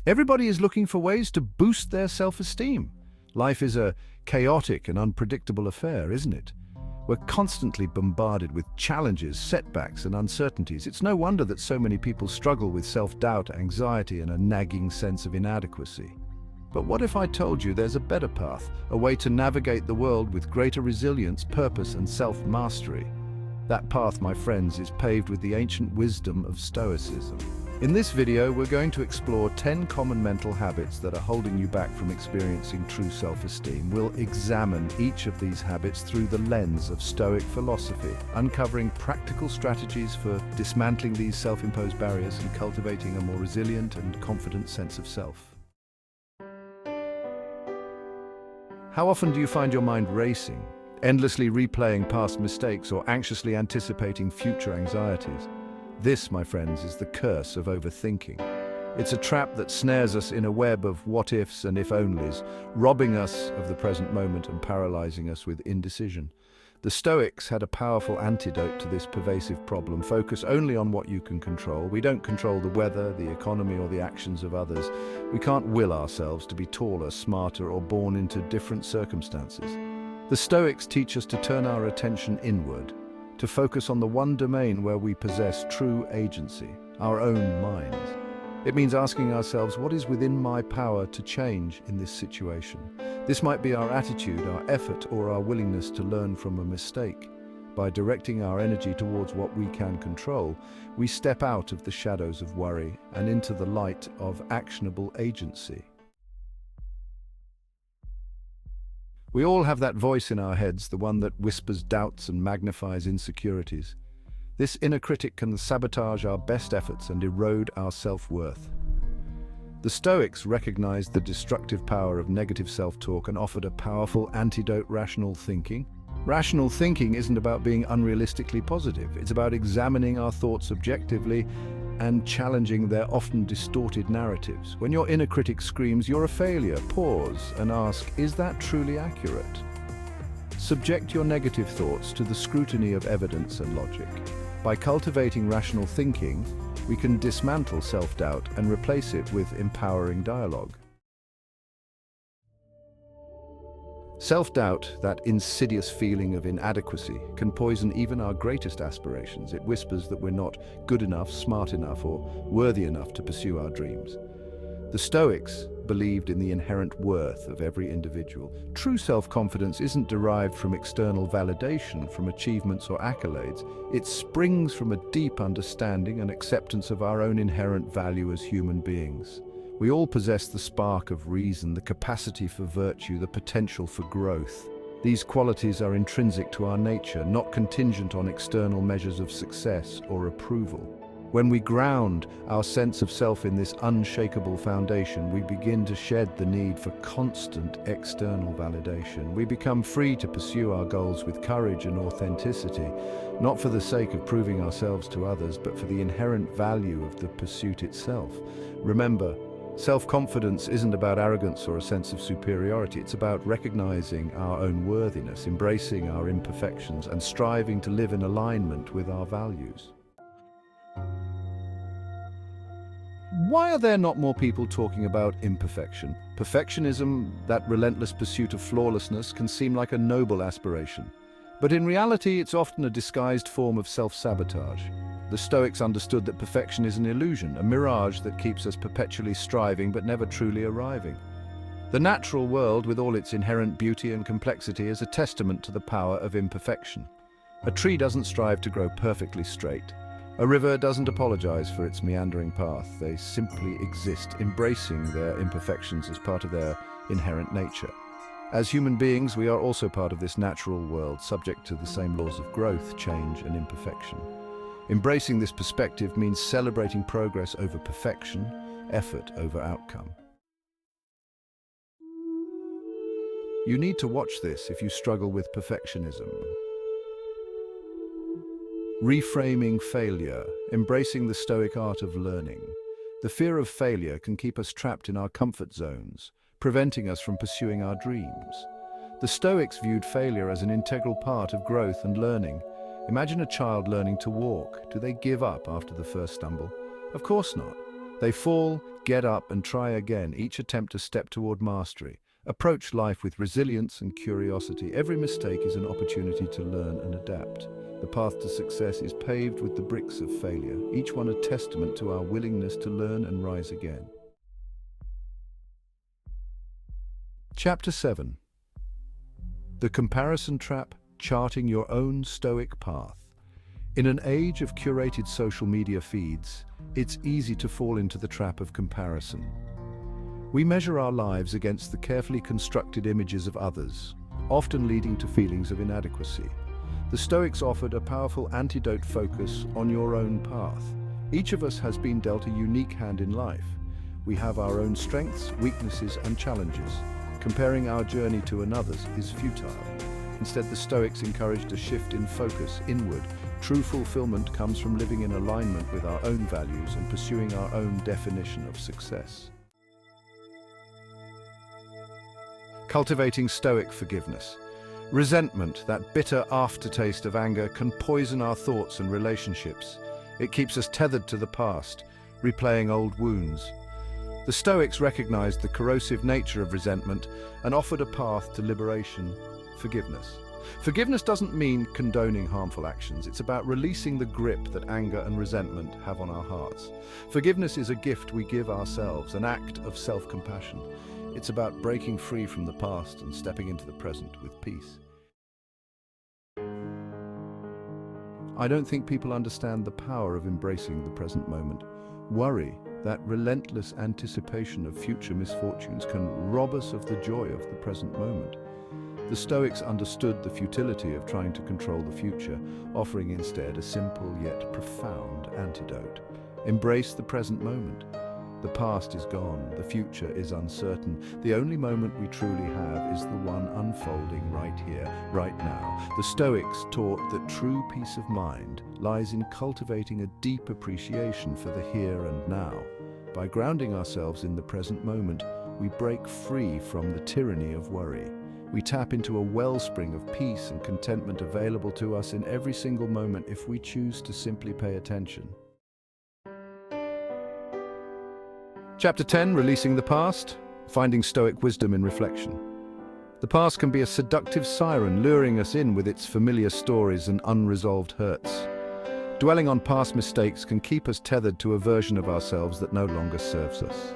Everybody is looking for ways to boost their self-esteem. Life is a chaotic and unpredictable affair, isn't it? We're constantly bombarded with challenges, setbacks, and uncertainties. It's no wonder that so many people struggle with self-doubt, anxiety, and a nagging sense of inadequacy. But what if I told you there's a better path, a way to navigate the world with greater resilience, purpose, and self-mastery? That path, my friends, is paved with the ancient wisdom of Stoicism. In this video, we're going to explore 10 common mental habits that are holding you back from experiencing true self-esteem. We'll examine each of these habits through the lens of Stoic philosophy, uncovering practical strategies for dismantling these self-imposed barriers and cultivating a more resilient and confident sense of self. How often do you find your mind racing, endlessly replaying past mistakes or anxiously anticipating future anxieties? This, my friends, is the curse of overthinking. It's a trap that snares us in a web of what-ifs and if-onlys, robbing us of the present moment and paralyzing us with indecision. The Stoics had a powerful antidote to this pervasive problem. Focus only on what you can control. We don't control the weather, the economy, or the actions of others. We can't will ourselves to be taller, smarter, or born into different circumstances. The Stoics teach us to turn our attention inward, to focus on the one domain where we possess true agency, our own minds. It means asking ourselves, what is within my power to change in this situation? This might be our attitude, our effort, or our willingness to learn from a mistake. By directing our energy towards what we can control, we step out of the shadows of worry and into the light of actionable agency. We all have that voice in our heads, the one that whispers doubts and magnifies insecurities. This inner critic can sabotage our best efforts and erode our self-worth. The Stoics recognized the destructive power of negative self-talk and offered a powerful antidote: rational thinking. Rational thinking isn't about being unrealistically positive. It's about examining our thoughts objectively and challenging their often distorted narratives. When your inner critic screams, "You're a failure," pause and ask, is that truly accurate? Subject your negative thoughts to the scrutiny of evidence and logic. By cultivating rational thinking, we can dismantle self-doubt and replace it with empowering dialogue. Self-doubt, that insidious feeling of inadequacy, can poison even our greatest aspirations. It whispers that we're not good enough, smart enough, or worthy enough to pursue our dreams. The Stoics believed in the inherent worth of every individual. True self-confidence isn't derived from external validation, from achievements or accolades. It springs from a deep understanding and acceptance of our own inherent value as human beings. We all possess the spark of reason, the capacity for virtue, the potential for growth. These qualities are intrinsic to our nature, not contingent on external measures of success or approval. When we ground our sense of self in this unshakable foundation, we begin to shed the need for constant external validation. We become free to pursue our goals with courage and authenticity, not for the sake of proving ourselves to others, but for the inherent value of the pursuit itself. Remember, self-confidence isn't about arrogance or a sense of superiority. It's about recognizing our own worthiness, embracing our imperfections, and striving to live in alignment with our values. Why are there not more people talking about imperfection? Perfectionism, that relentless pursuit of flawlessness, can seem like a noble aspiration. But in reality, it's often a disguised form of self-sabotage. The Stoics understood that perfection is an illusion, a mirage that keeps us perpetually striving but never truly arriving. The natural world, with all its inherent beauty and complexity, is a testament to the power of imperfection. A tree doesn't strive to grow perfectly straight. A river doesn't apologize for its meandering path. They simply exist, embracing their imperfections as part of their inherent nature. As human beings, we are also part of this natural world, subject to the same laws of growth, change, and imperfection. Embracing this perspective means celebrating progress over perfection, effort over outcome. You need to watch this if you struggle with perfectionism. Reframing failure, embracing the Stoic art of learning. The fear of failure can keep us trapped in our comfort zones, preventing us from pursuing our dreams. The Stoics viewed failure as an integral part of growth and learning. Imagine a child learning to walk. Do they give up after the first stumble? Of course not. They fall, get up, and try again, each attempt a step toward mastery. Approach life with resilience and curiosity. Every mistake is an opportunity to learn and adapt. The path to success is paved with the bricks of failure, each one a testament to our willingness to learn and rise again. Chapter 7. The Comparison Trap: Charting Your Own Stoic Path. In an age of curated social media feeds, it's easy to fall into the trap of comparison. We measure our lives against the carefully constructed images of others, often leading to feelings of inadequacy. The Stoics offered a powerful antidote: focus on your own path. Each of us has been dealt a unique hand in life. We have our own strengths, weaknesses, and challenges. Comparing our journey to another's is futile. Instead, the Stoics encouraged a shift in focus inward. True fulfillment comes from living in alignment with our own values and pursuing our own definition of success. Cultivating Stoic Forgiveness. Resentment, that bitter aftertaste of anger, can poison our thoughts and relationships. It keeps us tethered to the past, replaying old wounds. The Stoics recognized the corrosive nature of resentment and offered a path to liberation: forgiveness. Forgiveness doesn't mean condoning harmful actions. It's about releasing the grip that anger and resentment have on our hearts. Forgiveness is a gift we give ourselves, an act of self-compassion. It's about breaking free from the past and stepping into the present with peace. I don't think people understand the power of embracing the present moment. Worry, that relentless anticipation of future misfortunes, can rob us of the joy of the present moment. The Stoics understood the futility of trying to control the future, offering instead a simple yet profound antidote. Embrace the present moment. The past is gone, the future is uncertain. The only moment we truly have is the one unfolding right here, right now. The Stoics taught that true peace of mind lies in cultivating a deep appreciation for the here and now. By grounding ourselves in the present moment, we break free from the tyranny of worry. We tap into a wellspring of peace and contentment available to us in every single moment if we choose to simply pay attention. Chapter 10, Releasing the Past, Finding Stoic Wisdom in Reflection. The past can be a seductive siren, luring us in with its familiar stories and unresolved hurts. Dwelling on past mistakes can keep us tethered to a version of ourselves that no longer serves us.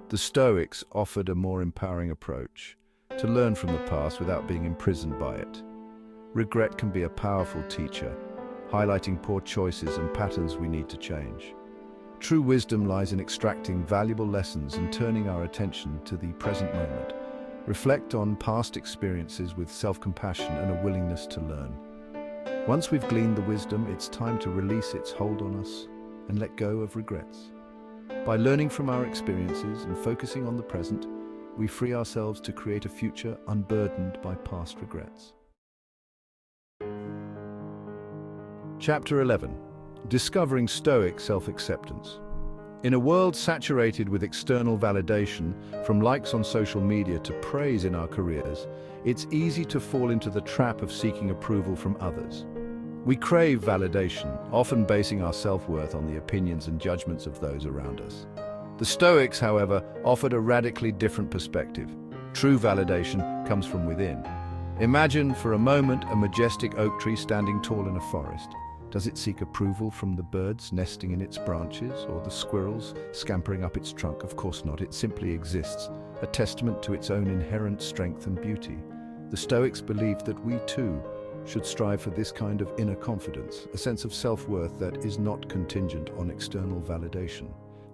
The Stoics offered a more empowering approach: to learn from the past without being imprisoned by it. Regret can be a powerful teacher, highlighting poor choices and patterns we need to change. True wisdom lies in extracting valuable lessons and turning our attention to the present moment. Reflect on past experiences with self-compassion and a willingness to learn. Once we've gleaned the wisdom, it's time to release its hold on us and let go of regrets. By learning from our experiences and focusing on the present, we free ourselves to create a future unburdened by past regrets. Chapter 11. Discovering Stoic Self-Acceptance. In a world saturated with external validation, from likes on social media to praise in our careers, it's easy to fall into the trap of seeking approval from others. We crave validation, often basing our self-worth on the opinions and judgments of those around us. The Stoics, however, offered a radically different perspective. True validation comes from within. Imagine for a moment a majestic oak tree standing tall in a forest. Does it seek approval from the birds nesting in its branches or the squirrels scampering up its trunk? Of course not. It simply exists, a testament to its own inherent strength and beauty. The Stoics believed that we too should strive for this kind of inner confidence, a sense of self-worth that is not contingent on external validation.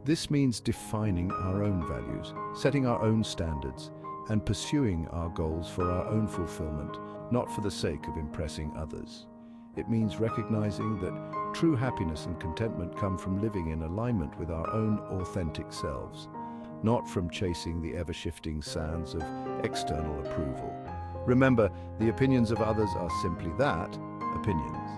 This means defining our own values, setting our own standards, and pursuing our goals for our own fulfillment, not for the sake of impressing others. It means recognizing that true happiness and contentment come from living in alignment with our own authentic selves, not from chasing the ever-shifting sands of external approval. Remember, the opinions of others are simply that, opinions.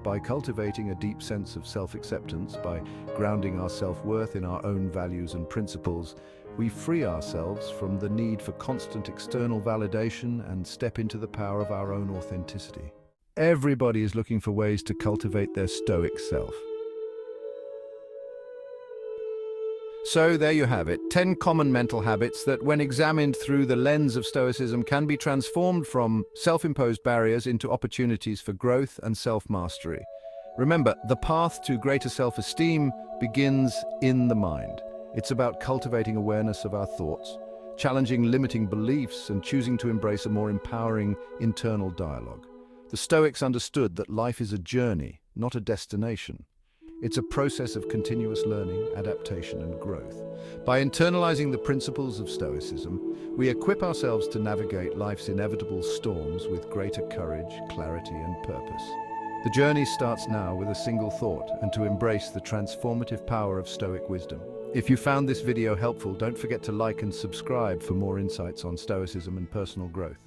By cultivating a deep sense of self-acceptance, by grounding our self-worth in our own values and principles, we free ourselves from the need for constant external validation and step into the power of our own authenticity. Everybody is looking for ways to cultivate their Stoic self. So there you have it, 10 common mental habits that, when examined through the lens of Stoicism, can be transformed from self-imposed barriers into opportunities for growth and self-mastery. Remember, the path to greater self-esteem begins in the mind. It's about cultivating awareness of our thoughts, challenging limiting beliefs, and choosing to embrace a more empowering internal dialogue. The Stoics understood that life is a journey, not a destination. It's a process of continuous learning, adaptation, and growth. By internalizing the principles of Stoicism, we equip ourselves to navigate life's inevitable storms with greater courage, clarity, and purpose. The journey starts now with a single thought, and to embrace the transformative power of Stoic wisdom. If you found this video helpful, don't forget to like and subscribe for more insights on Stoicism and personal growth.